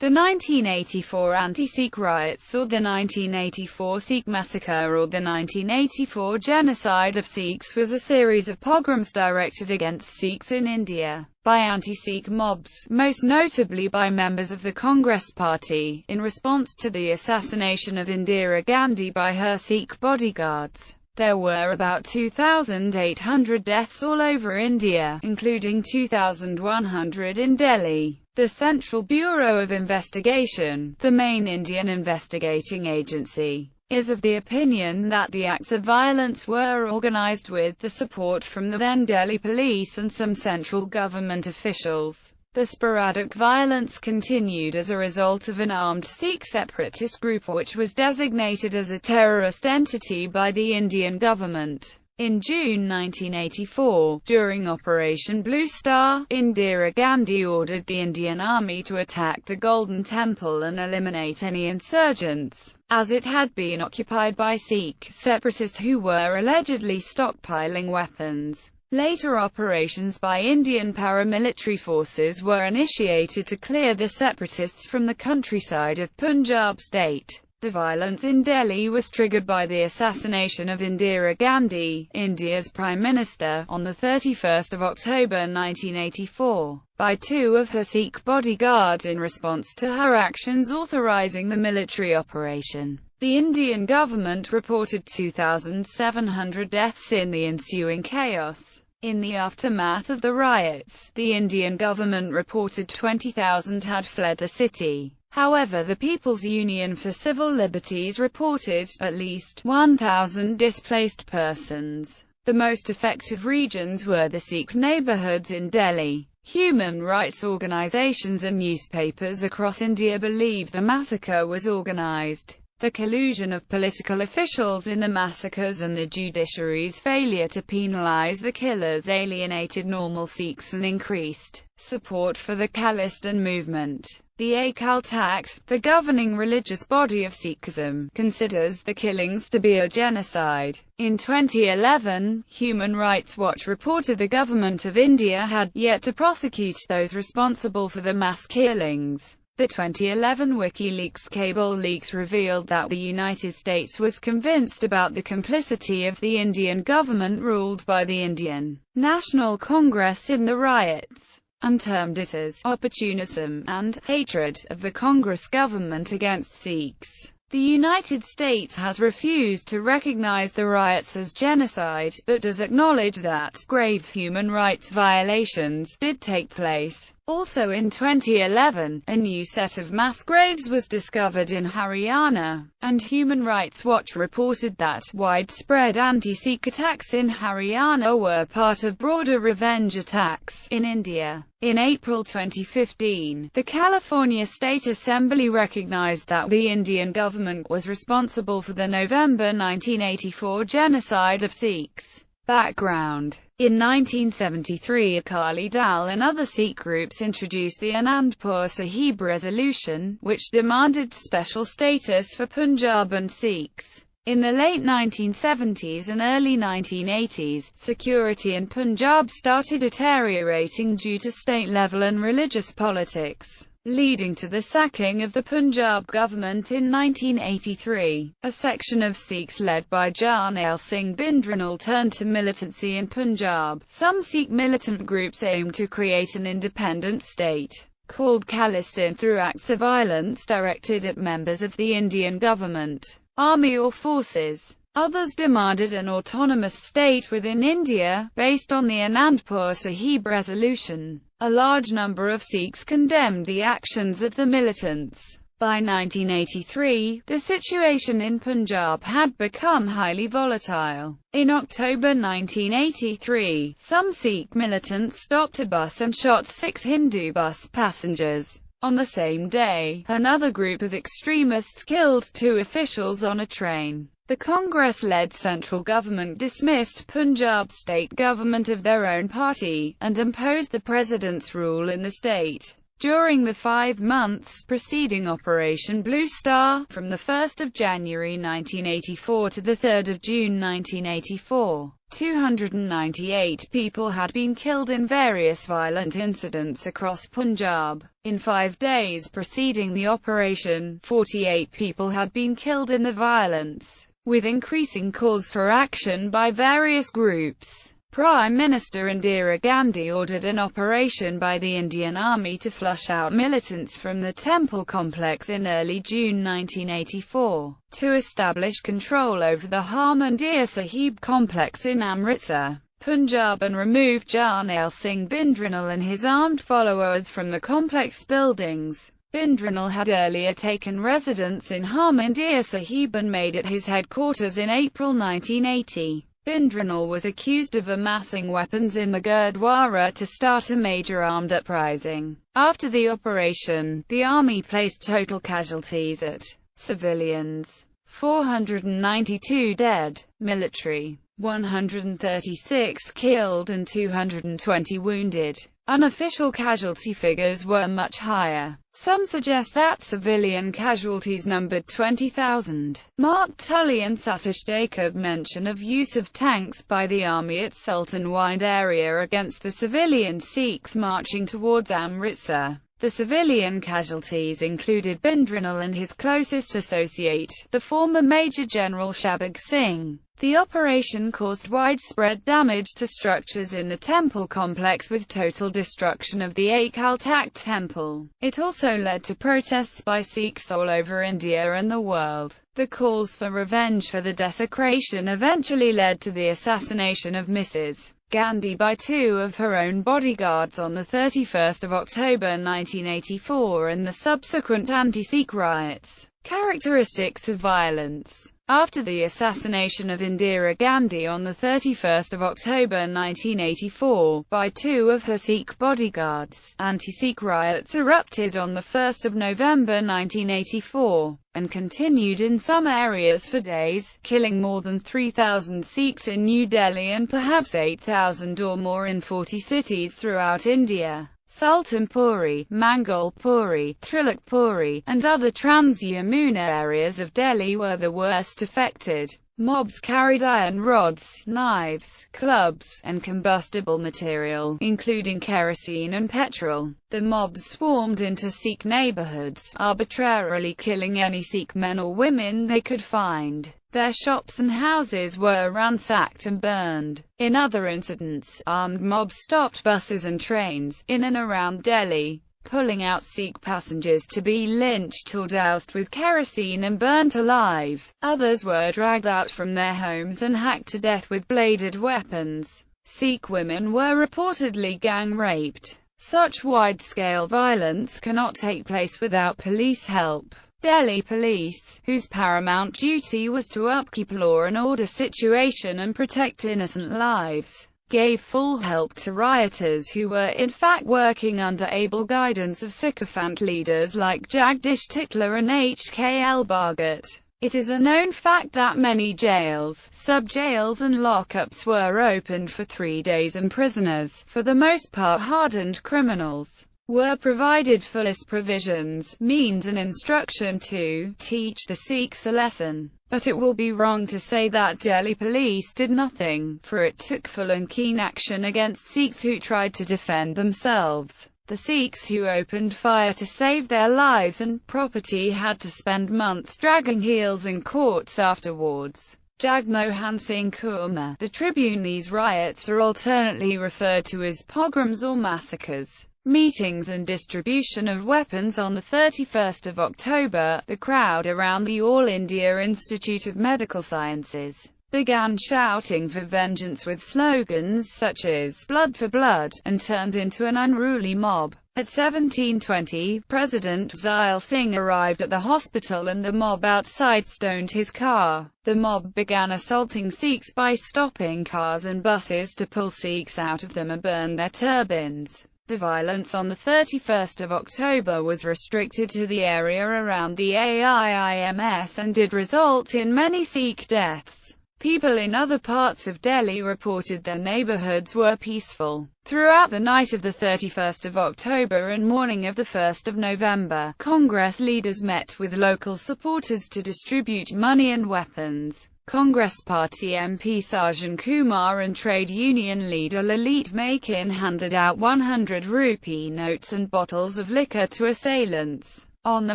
The 1984 anti-Sikh riots, or the 1984 Sikh Massacre, or the 1984 genocide of Sikhs, was a series of pogroms directed against Sikhs in India by anti-Sikh mobs, most notably by members of the Congress Party, in response to the assassination of Indira Gandhi by her Sikh bodyguards. There were about 2,800 deaths all over India, including 2,100 in Delhi. The Central Bureau of Investigation, the main Indian investigating agency, is of the opinion that the acts of violence were organized with the support from the then Delhi police and some central government officials. The sporadic violence continued as a result of an armed Sikh separatist group which was designated as a terrorist entity by the Indian government. In June 1984, during Operation Blue Star, Indira Gandhi ordered the Indian Army to attack the Golden Temple and eliminate any insurgents, as it had been occupied by Sikh separatists who were allegedly stockpiling weapons. Later operations by Indian paramilitary forces were initiated to clear the separatists from the countryside of Punjab state. The violence in Delhi was triggered by the assassination of Indira Gandhi, India's Prime Minister, on 31 October 1984, by two of her Sikh bodyguards in response to her actions authorizing the military operation. The Indian government reported 2,700 deaths in the ensuing chaos. In the aftermath of the riots, the Indian government reported 20,000 had fled the city. However, the People's Union for Civil Liberties reported at least 1,000 displaced persons. The most affected regions were the Sikh neighborhoods in Delhi. Human rights organizations and newspapers across India believe the massacre was organized. The collusion of political officials in the massacres and the judiciary's failure to penalize the killers alienated normal Sikhs and increased support for the Khalistan movement. The Akal Takht, the governing religious body of Sikhism, considers the killings to be a genocide. In 2011, Human Rights Watch reported the government of India had yet to prosecute those responsible for the mass killings. The 2011 WikiLeaks cable leaks revealed that the United States was convinced about the complicity of the Indian government ruled by the Indian National Congress in the riots, and termed it as opportunism and hatred of the Congress government against Sikhs. The United States has refused to recognize the riots as genocide, but does acknowledge that grave human rights violations did take place. Also in 2011, a new set of mass graves was discovered in Haryana, and Human Rights Watch reported that widespread anti-Sikh attacks in Haryana were part of broader revenge attacks in India. In April 2015, the California State Assembly recognized that the Indian government was responsible for the November 1984 genocide of Sikhs. Background: in 1973, Akali Dal and other Sikh groups introduced the Anandpur Sahib Resolution, which demanded special status for Punjab and Sikhs. In the late 1970s and early 1980s, security in Punjab started deteriorating due to state-level and religious politics, leading to the sacking of the Punjab government in 1983. A section of Sikhs led by Jarnail Singh Bhindranwale turned to militancy in Punjab. Some Sikh militant groups aimed to create an independent state, called Khalistan, through acts of violence directed at members of the Indian government, army or forces. Others demanded an autonomous state within India, based on the Anandpur Sahib Resolution. A large number of Sikhs condemned the actions of the militants. By 1983, the situation in Punjab had become highly volatile. In October 1983, some Sikh militants stopped a bus and shot 6 Hindu bus passengers. On the same day, another group of extremists killed 2 officials on a train. The Congress-led central government dismissed Punjab state government of their own party, and imposed the president's rule in the state. During the 5 months preceding Operation Blue Star, from 1 January 1984 to 3 June 1984, 298 people had been killed in various violent incidents across Punjab. In 5 days preceding the operation, 48 people had been killed in the violence, with increasing calls for action by various groups. Prime Minister Indira Gandhi ordered an operation by the Indian Army to flush out militants from the temple complex in early June 1984, to establish control over the Harmandir Sahib complex in Amritsar, Punjab, and remove Jarnail Singh Bhindranwale and his armed followers from the complex buildings. Bhindranwale had earlier taken residence in Harmandir Sahib and made it his headquarters in April 1980. Bhindranwale was accused of amassing weapons in the Gurdwara to start a major armed uprising. After the operation, the army placed total casualties at civilians: 492 dead, military 136 killed and 220 wounded. Unofficial casualty figures were much higher. Some suggest that civilian casualties numbered 20,000. Mark Tully and Satish Jacob mention of use of tanks by the army at Sultan Wind area against the civilian Sikhs marching towards Amritsar. The civilian casualties included Bhindranwale and his closest associate, the former Major General Shabag Singh. The operation caused widespread damage to structures in the temple complex with total destruction of the Akal Takht temple. It also led to protests by Sikhs all over India and the world. The calls for revenge for the desecration eventually led to the assassination of Mrs. Gandhi by 2 of her own bodyguards on 31 October 1984 and the subsequent anti-Sikh riots. Characteristics of violence. After the assassination of Indira Gandhi on 31 October 1984, by 2 of her Sikh bodyguards, anti-Sikh riots erupted on 1 November 1984, and continued in some areas for days, killing more than 3,000 Sikhs in New Delhi and perhaps 8,000 or more in 40 cities throughout India. Sultanpuri, Mangalpuri, Trilakpuri, and other Trans-Yamuna areas of Delhi were the worst affected. Mobs carried iron rods, knives, clubs, and combustible material, including kerosene and petrol. The mobs swarmed into Sikh neighborhoods, arbitrarily killing any Sikh men or women they could find. Their shops and houses were ransacked and burned. In other incidents, armed mobs stopped buses and trains, in and around Delhi, pulling out Sikh passengers to be lynched or doused with kerosene and burnt alive. Others were dragged out from their homes and hacked to death with bladed weapons. Sikh women were reportedly gang-raped. Such wide-scale violence cannot take place without police help. Delhi police, whose paramount duty was to upkeep law and order situation and protect innocent lives, gave full help to rioters who were in fact working under able guidance of sycophant leaders like Jagdish Titla and H.K.L. Bhagat. It is a known fact that many jails, sub-jails and lockups were opened for 3 days and prisoners, for the most part hardened criminals, were provided fullest provisions, means and instruction to teach the Sikhs a lesson. But it will be wrong to say that Delhi police did nothing, for it took full and keen action against Sikhs who tried to defend themselves. The Sikhs who opened fire to save their lives and property had to spend months dragging heels in courts afterwards. Jagmohan Singh Kurma, the Tribune. These riots are alternately referred to as pogroms or massacres. Meetings and distribution of weapons on 31 October, the crowd around the All India Institute of Medical Sciences began shouting for vengeance with slogans such as "blood for blood," and turned into an unruly mob. At 17:20, President Zail Singh arrived at the hospital and the mob outside stoned his car. The mob began assaulting Sikhs by stopping cars and buses to pull Sikhs out of them and burn their turbans. The violence on 31 October was restricted to the area around the AIIMS and did result in many Sikh deaths. People in other parts of Delhi reported their neighborhoods were peaceful. Throughout the night of 31 October and morning of 1 November, Congress leaders met with local supporters to distribute money and weapons. Congress Party MP Sarjan Kumar and trade union leader Lalit Makin handed out 100 rupee notes and bottles of liquor to assailants. On the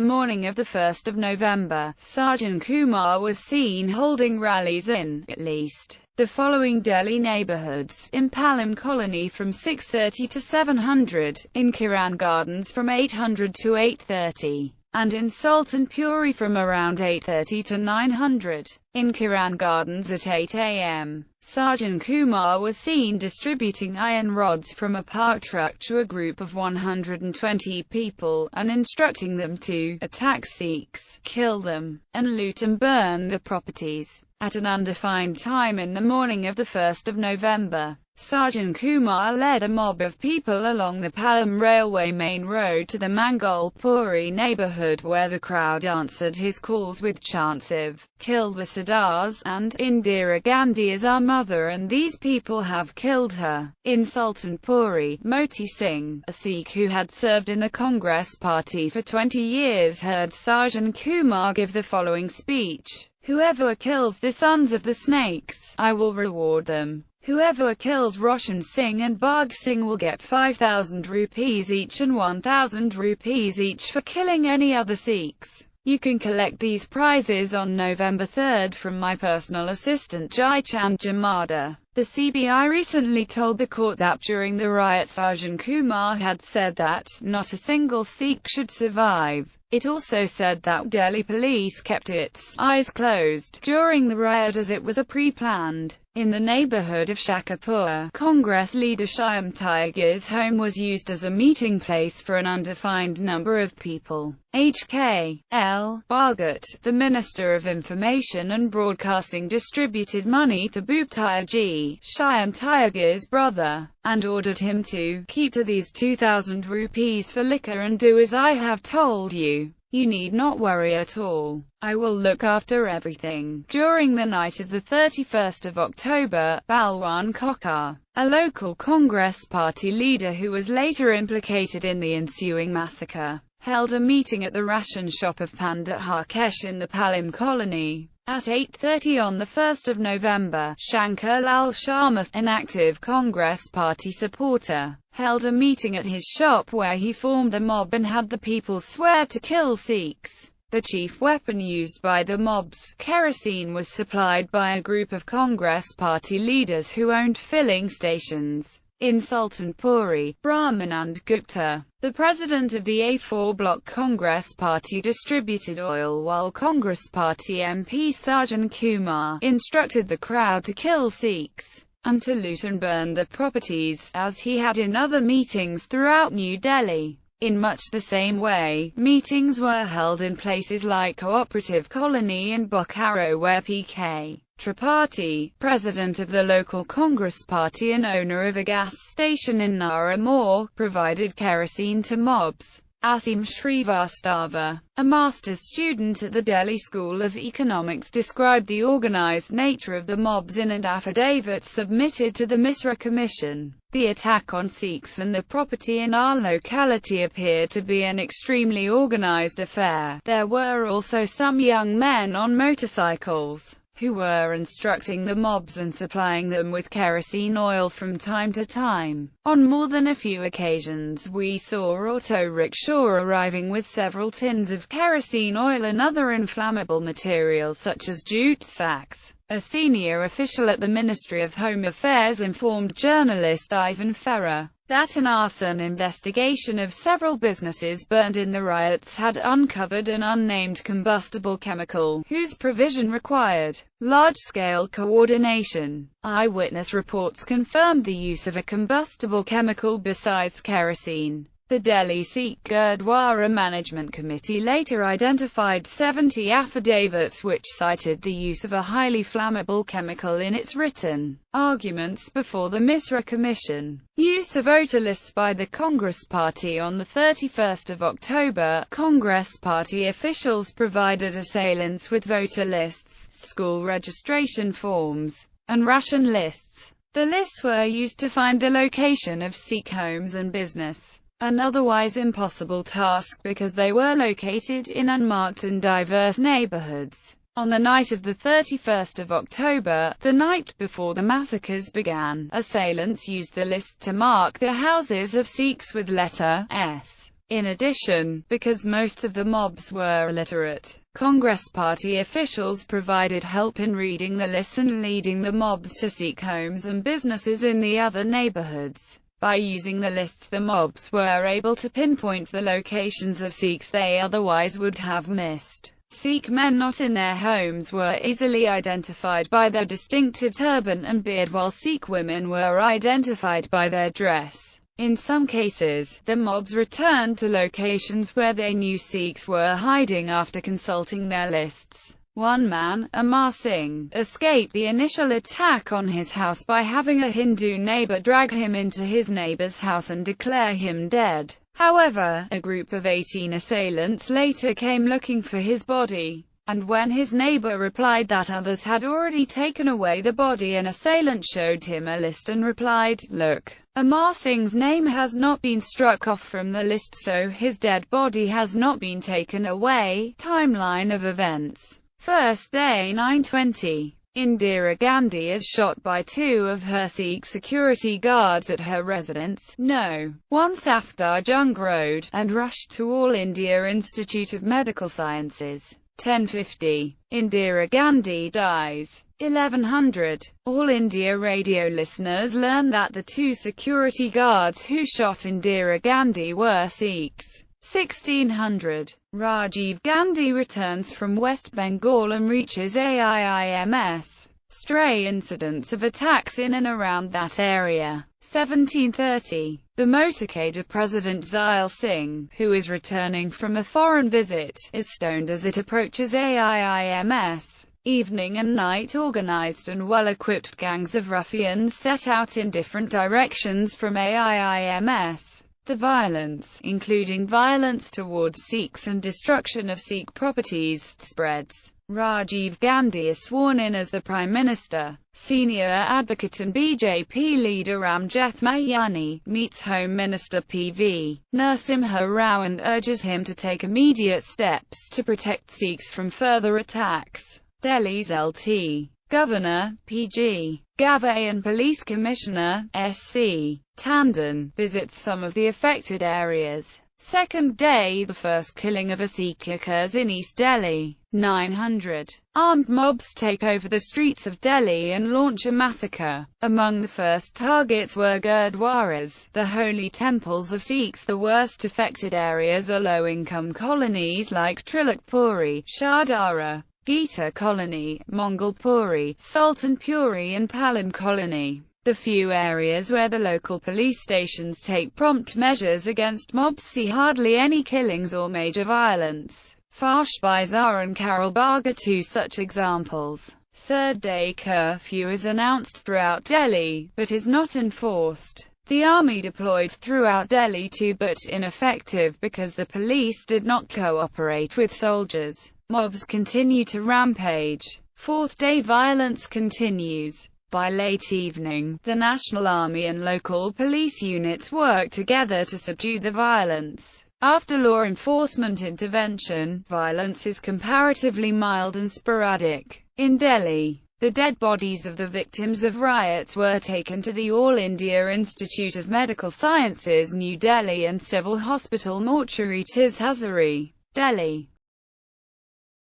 morning of the 1st of November, Sarjan Kumar was seen holding rallies in, at least, the following Delhi neighbourhoods: in Palam Colony from 6:30 to 700, in Kiran Gardens from 800 to 8:30, and in Sultan Puri from around 8:30 to 900. In Kiran Gardens at 8 a.m., Sarjan Kumar was seen distributing iron rods from a parked truck to a group of 120 people, and instructing them to attack Sikhs, kill them, and loot and burn the properties. At an undefined time in the morning of the 1st of November, Sarjan Kumar led a mob of people along the Palam Railway main road to the Mangalpuri neighbourhood, where the crowd answered his calls with chants of "Kill the Sardars" and "Indira Gandhi is our mother and these people have killed her." In Sultanpuri, Moti Singh, a Sikh who had served in the Congress Party for 20 years, heard Sarjan Kumar give the following speech: "Whoever kills the sons of the snakes, I will reward them. Whoever kills Roshan Singh and Bagh Singh will get 5,000 rupees each and 1,000 rupees each for killing any other Sikhs. You can collect these prizes on November 3rd from my personal assistant Jai Chand Jamada." The CBI recently told the court that during the riot Sarjan Kumar had said that not a single Sikh should survive. It also said that Delhi police kept its eyes closed during the riot as it was a pre-planned. In the neighbourhood of Shakarpur, Congress leader Shyam Tiger's home was used as a meeting place for an undefined number of people. H.K.L. Bhagat, the Minister of Information and Broadcasting, distributed money to Bhuptiaji, Shyam Tiger's brother, and ordered him to keep to these 2,000 rupees for liquor and do as I have told you. You need not worry at all. I will look after everything. During the night of the 31st of October, Balwan Kokar, a local Congress Party leader who was later implicated in the ensuing massacre, held a meeting at the ration shop of Pandit Harkesh in the Palam colony. At 8:30 on the 1st of November, Shankar Lal Sharma, an active Congress Party supporter, held a meeting at his shop where he formed a mob and had the people swear to kill Sikhs. The chief weapon used by the mobs, kerosene, was supplied by a group of Congress Party leaders who owned filling stations. In Sultanpuri, Brahmanand Gupta, the president of the A4 Bloc Congress Party, distributed oil while Congress Party MP Sarjan Kumar instructed the crowd to kill Sikhs and to loot and burn the properties, as he had in other meetings throughout New Delhi. In much the same way, meetings were held in places like Cooperative Colony in Bokaro, where P.K. Tripathi, president of the local Congress Party and owner of a gas station in Naramore, provided kerosene to mobs. Asim Srivastava, a master's student at the Delhi School of Economics, described the organized nature of the mobs in an affidavit submitted to the Misra Commission. The attack on Sikhs and the property in our locality appeared to be an extremely organized affair. There were also some young men on motorcycles who were instructing the mobs and supplying them with kerosene oil from time to time. On more than a few occasions we saw auto rickshaw arriving with several tins of kerosene oil and other inflammable materials such as jute sacks. A senior official at the Ministry of Home Affairs informed journalist Ivan Ferrer that an arson investigation of several businesses burned in the riots had uncovered an unnamed combustible chemical, whose provision required large-scale coordination. Eyewitness reports confirmed the use of a combustible chemical besides kerosene. The Delhi Sikh Gurdwara Management Committee later identified 70 affidavits which cited the use of a highly flammable chemical in its written arguments before the Misra Commission. Use of voter lists by the Congress Party. On the 31st of October, Congress Party officials provided assailants with voter lists, school registration forms, and ration lists. The lists were used to find the location of Sikh homes and business, an otherwise impossible task because they were located in unmarked and diverse neighborhoods. On the night of the 31st of October, the night before the massacres began, assailants used the list to mark the houses of Sikhs with letter S. In addition, because most of the mobs were illiterate, Congress Party officials provided help in reading the list and leading the mobs to Sikh homes and businesses in the other neighborhoods. By using the lists, the mobs were able to pinpoint the locations of Sikhs they otherwise would have missed. Sikh men not in their homes were easily identified by their distinctive turban and beard, while Sikh women were identified by their dress. In some cases, the mobs returned to locations where they knew Sikhs were hiding after consulting their lists. One man, Amar Singh, escaped the initial attack on his house by having a Hindu neighbor drag him into his neighbor's house and declare him dead. However, a group of 18 assailants later came looking for his body, and when his neighbor replied that others had already taken away the body, an assailant showed him a list and replied, "Look, Amar Singh's name has not been struck off from the list, so his dead body has not been taken away." Timeline of events. First day 9/20. Indira Gandhi is shot by two of her Sikh security guards at her residence, No. 1 Safdarjung Road, and rushed to All India Institute of Medical Sciences. 10:50. Indira Gandhi dies. 1100. All India radio listeners learn that the two security guards who shot Indira Gandhi were Sikhs. 1600. Rajiv Gandhi returns from West Bengal and reaches AIIMS. Stray incidents of attacks in and around that area. 1730. The motorcade of President Zail Singh, who is returning from a foreign visit, is stoned as it approaches AIIMS. Evening and night organized and well-equipped gangs of ruffians set out in different directions from AIIMS. The violence, including violence towards Sikhs and destruction of Sikh properties, spreads. Rajiv Gandhi is sworn in as the Prime Minister. Senior advocate and BJP leader Ram Jethmalani meets Home Minister P.V. Narasimha Rao and urges him to take immediate steps to protect Sikhs from further attacks. Delhi's Lt. Governor, P.G. Gavay, and Police Commissioner, S.C. Tandon, visits some of the affected areas. Second day, the first killing of a Sikh occurs in East Delhi. 900. Armed mobs take over the streets of Delhi and launch a massacre. Among the first targets were Gurdwaras, the holy temples of Sikhs. The worst affected areas are low-income colonies like Trilakpuri, Shardara, Gita Colony, Mongolpuri, Sultanpuri and Palan Colony. The few areas where the local police stations take prompt measures against mobs see hardly any killings or major violence. Fash Bazaar and Karol Bagh are two such examples. Third-day curfew is announced throughout Delhi, but is not enforced. The army deployed throughout Delhi too, but ineffective because the police did not cooperate with soldiers. Mobs continue to rampage. Fourth-day violence continues. By late evening, the National Army and local police units work together to subdue the violence. After law enforcement intervention, violence is comparatively mild and sporadic. In Delhi, the dead bodies of the victims of riots were taken to the All India Institute of Medical Sciences, New Delhi, and Civil Hospital Mortuary Tis Hazari, Delhi.